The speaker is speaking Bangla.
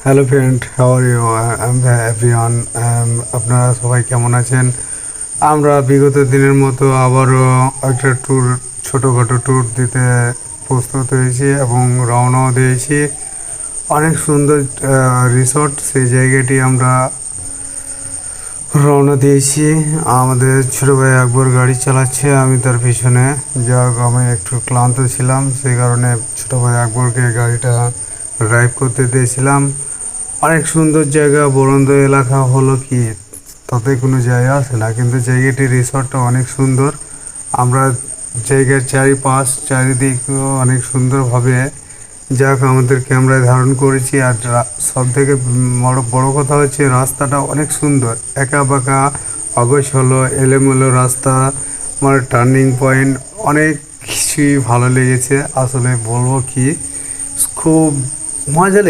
Hello friend, how are you? Everyone, আপনারা সবাই কেমন আছেন? আমরা বিগত দিনের মতো আবারও একটা ছোটোখাটো ট্যুর দিতে প্রস্তুত হয়েছি এবং রওনাও দিয়েছি। অনেক সুন্দর রিসর্ট, সেই জায়গাটি আমরা রওনা দিয়েছি। আমাদের ছোটো ভাই আকবর গাড়ি চালাচ্ছে, আমি তার পিছনে। যাক, আমি একটু ক্লান্ত ছিলাম, সেই কারণে ছোটো ভাই আকবরকে গাড়িটা ড্রাইভ করতে দিয়েছিলাম। অনেক সুন্দর জায়গা, বরন্দ এলাকা হলো কি তাতে কোনো জায়গা আছে না, কিন্তু জায়গাটি রিসর্টটা অনেক সুন্দর। আমরা জায়গার চারিদিকও অনেক সুন্দরভাবে যাক আমাদের ক্যামেরায় ধারণ করেছি। আর সব থেকে বড় কথা হচ্ছে রাস্তাটা অনেক সুন্দর, একা বাঁকা অগোছালো এলোমেলো রাস্তা, মানে টার্নিং পয়েন্ট, অনেক কিছুই ভালো লেগেছে। আসলে বলবো কি, খুব মজা লেগেছে।